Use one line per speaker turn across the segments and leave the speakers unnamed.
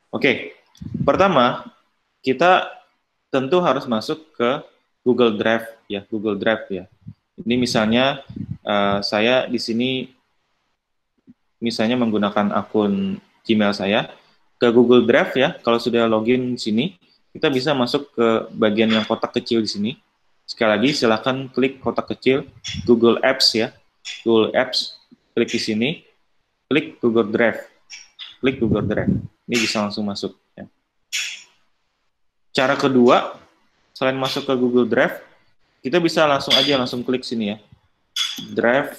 Oke, pertama kita tentu harus masuk ke Google Drive ya, Google Drive ya. Ini misalnya saya di sini misalnya menggunakan akun Gmail saya ke Google Drive ya. Kalau sudah login di sini, kita bisa masuk ke bagian yang kotak kecil di sini. Sekali lagi silakan klik kotak kecil Google Apps ya. Google Apps, klik di sini, klik Google Drive. Klik Google Drive. Ini bisa langsung masuk ya. Cara kedua, selain masuk ke Google Drive, kita bisa langsung klik sini ya. Drive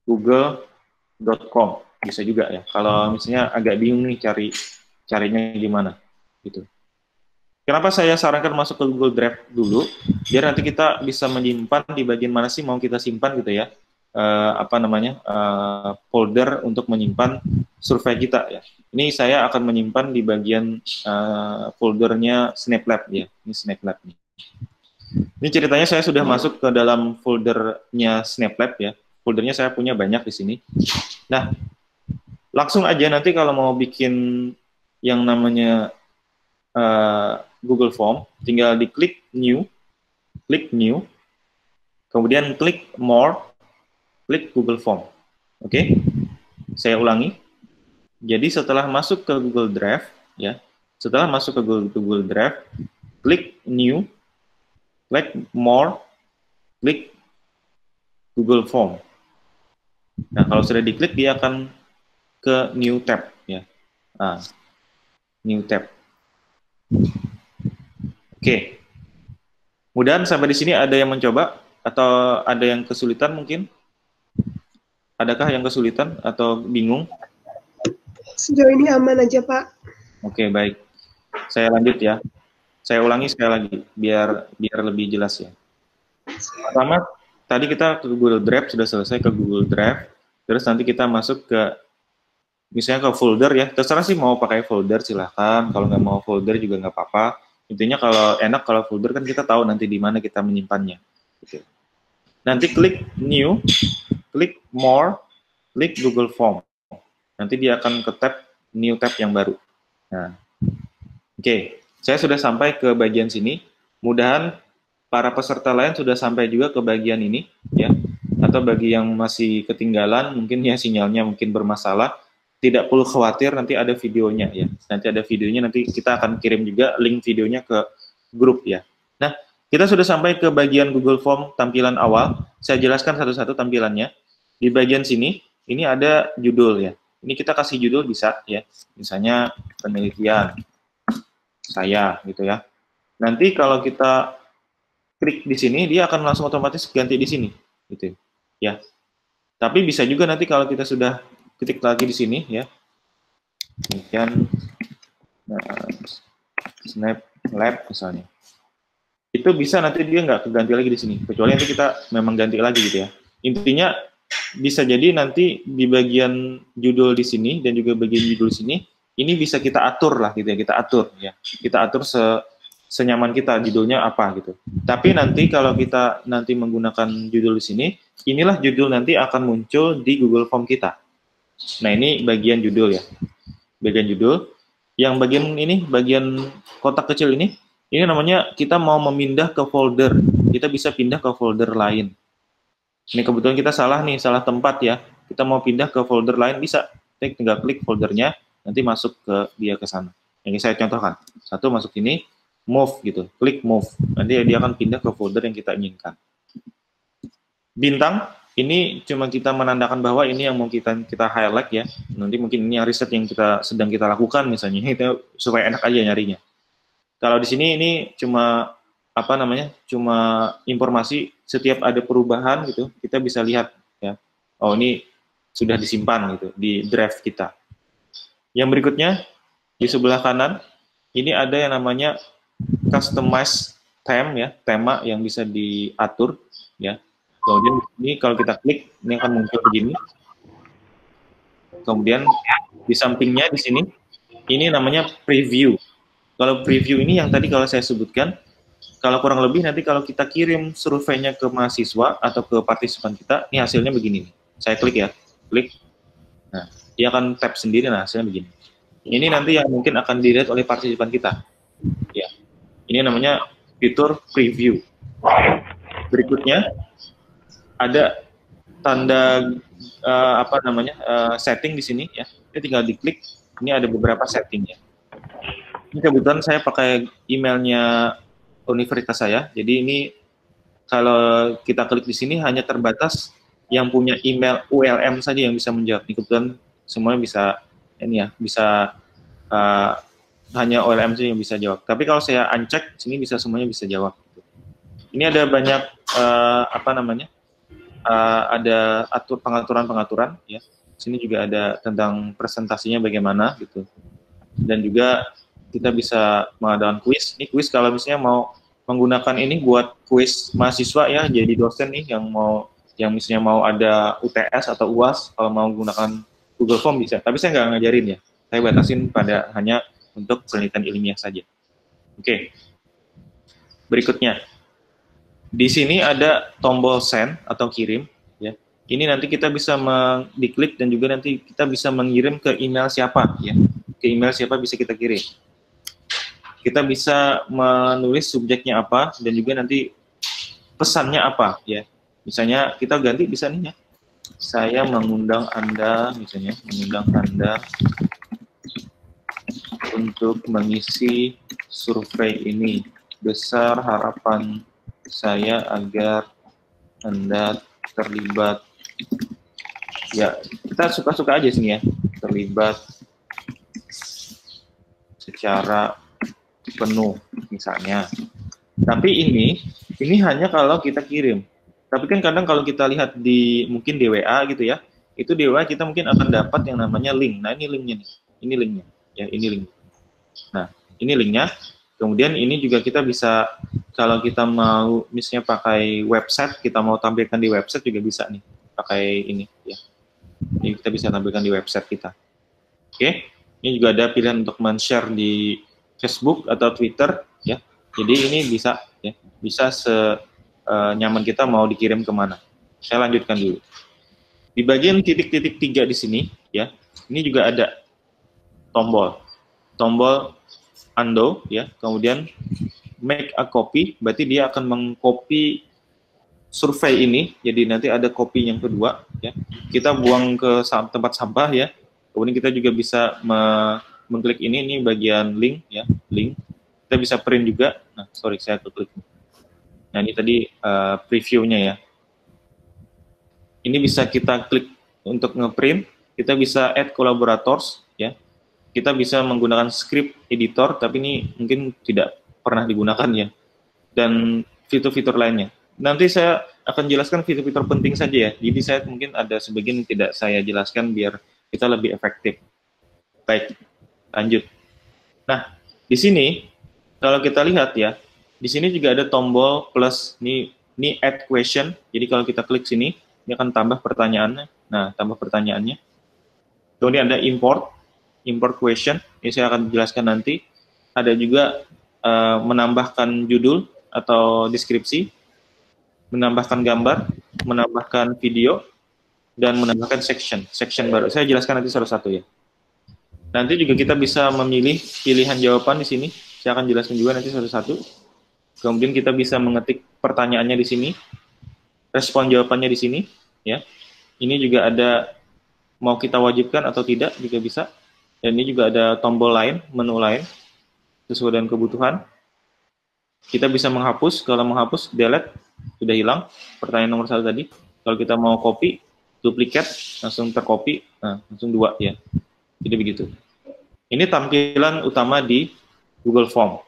google.com bisa juga ya. Kalau misalnya agak bingung nih carinya gimana gitu. Kenapa saya sarankan masuk ke Google Drive dulu, biar nanti kita bisa menyimpan di bagian mana sih mau kita simpan gitu ya. Folder untuk menyimpan survei kita ya. Ini saya akan menyimpan di bagian foldernya SnapLab ya. Ini SnapLab nih. Ini ceritanya saya sudah masuk ke dalam foldernya SnapLab ya. Foldernya saya punya banyak di sini. Nah, langsung aja nanti kalau mau bikin yang namanya Google Form, tinggal diklik New, kemudian klik More, klik Google Form. Oke, saya ulangi. Jadi setelah masuk ke Google Drive, ya, setelah masuk ke Google Drive, klik New, klik More, klik Google Form. Nah, kalau sudah diklik, dia akan ke New Tab, ya. New Tab. Oke. Mudahan sampai di sini ada yang mencoba atau ada yang kesulitan mungkin? Adakah yang kesulitan atau bingung?
Sejauh ini aman aja, Pak.
Oke, baik. Saya lanjut ya. Saya ulangi sekali lagi biar lebih jelas ya. Pertama, tadi kita ke Google Drive sudah selesai ke Google Drive. Terus nanti kita masuk ke misalnya ke folder ya. Terserah sih mau pakai folder silahkan. Kalau nggak mau folder juga nggak apa-apa. Intinya kalau enak kalau folder kan kita tahu nanti di mana kita menyimpannya. Gitu. Nanti klik New, klik More, klik Google Form. Nanti dia akan ke tab New Tab yang baru. Nah, oke. Saya sudah sampai ke bagian sini. Mudahan para peserta lain sudah sampai juga ke bagian ini, ya. Atau bagi yang masih ketinggalan, mungkin ya sinyalnya mungkin bermasalah, tidak perlu khawatir, nanti ada videonya ya. Nanti ada videonya, nanti kita akan kirim juga link videonya ke grup ya. Nah, kita sudah sampai ke bagian Google Form tampilan awal. Saya jelaskan satu-satu tampilannya. Di bagian sini, ini ada judul ya. Ini kita kasih judul bisa ya. Misalnya penelitian saya gitu ya. Nanti kalau kita klik di sini, dia akan langsung otomatis ganti di sini gitu ya. Tapi bisa juga nanti kalau kita sudah ketik lagi di sini ya. Kemudian Snap Lab misalnya. Itu bisa nanti dia nggak keganti lagi di sini, kecuali nanti kita memang ganti lagi gitu ya. Intinya bisa jadi nanti di bagian judul di sini dan juga bagian judul sini, ini bisa kita atur lah gitu ya, kita atur senyaman kita judulnya apa gitu. Tapi nanti kalau kita nanti menggunakan judul di sini, inilah judul nanti akan muncul di Google Form kita. Nah ini bagian judul ya, bagian judul. Yang bagian ini, bagian kotak kecil ini namanya kita mau memindah ke folder. Kita bisa pindah ke folder lain. Ini kebetulan kita salah nih, salah tempat ya. Kita mau pindah ke folder lain bisa. Tinggal klik foldernya, nanti masuk ke dia ke sana. Yang saya contohkan. Satu masuk ini, move gitu, klik move. Nanti dia akan pindah ke folder yang kita inginkan. Bintang, ini cuma kita menandakan bahwa ini yang mau kita highlight ya. Nanti mungkin ini yang riset yang sedang kita lakukan misalnya, itu supaya enak aja nyarinya. Kalau di sini ini cuma cuma informasi setiap ada perubahan gitu, kita bisa lihat ya. Oh ini sudah disimpan gitu di drive kita. Yang berikutnya di sebelah kanan ini ada yang namanya customize theme ya, tema yang bisa diatur ya. Kemudian ini kalau kita klik ini akan muncul begini. Kemudian di sampingnya di sini ini namanya preview. Kalau preview ini yang tadi kalau saya sebutkan, kalau kurang lebih nanti kalau kita kirim surveinya ke mahasiswa atau ke partisipan kita, ini hasilnya begini. Saya klik ya, klik. Nah, dia akan tab sendiri, nah hasilnya begini. Ini nanti yang mungkin akan dilihat oleh partisipan kita. Ya, ini namanya fitur preview. Berikutnya ada tanda setting di sini ya. Ini tinggal diklik. Ini ada beberapa settingnya. Ini kebetulan saya pakai emailnya universitas saya. Jadi ini kalau kita klik di sini hanya terbatas yang punya email ULM saja yang bisa menjawab. Ini kebetulan semuanya bisa ini ya, bisa hanya OLM saja yang bisa jawab. Tapi kalau saya uncheck, sini bisa semuanya bisa jawab. Ini ada banyak ada pengaturan-pengaturan ya. Sini juga ada tentang presentasinya bagaimana gitu. Dan juga kita bisa mengadakan kuis. Ini kuis kalau misalnya mau menggunakan ini buat kuis mahasiswa ya, jadi dosen nih yang misalnya mau ada UTS atau UAS, kalau mau menggunakan Google Form bisa. Tapi saya nggak ngajarin ya. Saya batasin pada hanya untuk penelitian ilmiah saja. Oke. Berikutnya. Di sini ada tombol send atau kirim ya. Ini nanti kita bisa diklik dan juga nanti kita bisa mengirim ke email siapa ya. Ke email siapa bisa kita kirim. Kita bisa menulis subjeknya apa dan juga nanti pesannya apa ya. Misalnya kita ganti bisa nih ya. Saya mengundang Anda misalnya, mengundang Anda untuk mengisi survei ini. Besar harapan saya agar Anda terlibat. Ya, kita suka-suka aja sini ya. Terlibat secara penuh misalnya. Tapi ini hanya kalau kita kirim. Tapi kan kadang kalau kita lihat mungkin di WA gitu ya, itu di WA kita mungkin akan dapat yang namanya link. Nah, ini linknya nih. Ini linknya. Ya, ini link. Nah, ini linknya. Kemudian ini juga kita bisa, kalau kita mau misalnya pakai website, kita mau tampilkan di website juga bisa nih. Pakai ini ya. Ini kita bisa tampilkan di website kita. Oke. Ini juga ada pilihan untuk men-share di Facebook atau Twitter ya. Jadi ini bisa ya, bisa nyaman kita mau dikirim kemana. Saya lanjutkan dulu. Di bagian titik-titik 3 di sini ya, ini juga ada tombol undo ya, kemudian make a copy, berarti dia akan mengcopy survei ini. Jadi nanti ada copy yang kedua ya. Kita buang ke tempat sampah ya. Kemudian kita juga bisa mengklik ini bagian link ya, link. Kita bisa print juga. Nah, sorry saya klik. Nah, ini tadi previewnya ya. Ini bisa kita klik untuk ngeprint. Kita bisa add collaborators ya. Kita bisa menggunakan script editor, tapi ini mungkin tidak pernah digunakan ya. Dan fitur-fitur lainnya. Nanti saya akan jelaskan fitur-fitur penting saja ya. Jadi saya mungkin ada sebagian yang tidak saya jelaskan biar kita lebih efektif. Baik, lanjut. Nah, di sini kalau kita lihat ya, di sini juga ada tombol plus, ini add question. Jadi kalau kita klik sini, ini akan tambah pertanyaannya. Nah, tambah pertanyaannya. Kemudian ada import question. Ini saya akan jelaskan nanti. Ada juga menambahkan judul atau deskripsi, menambahkan gambar, menambahkan video, dan menambahkan section baru. Saya jelaskan nanti satu-satu ya. Nanti juga kita bisa memilih pilihan jawaban di sini. Saya akan jelaskan juga nanti satu-satu. Kemudian kita bisa mengetik pertanyaannya di sini, respon jawabannya di sini, ya. Ini juga ada mau kita wajibkan atau tidak juga bisa. Dan ini juga ada tombol lain, menu lain, sesuai dengan kebutuhan. Kita bisa menghapus, kalau menghapus, delete, sudah hilang. Pertanyaan nomor 1 tadi. Kalau kita mau copy, duplikat, langsung tercopy, nah, langsung 2 ya. Jadi begitu. Ini tampilan utama di Google Form.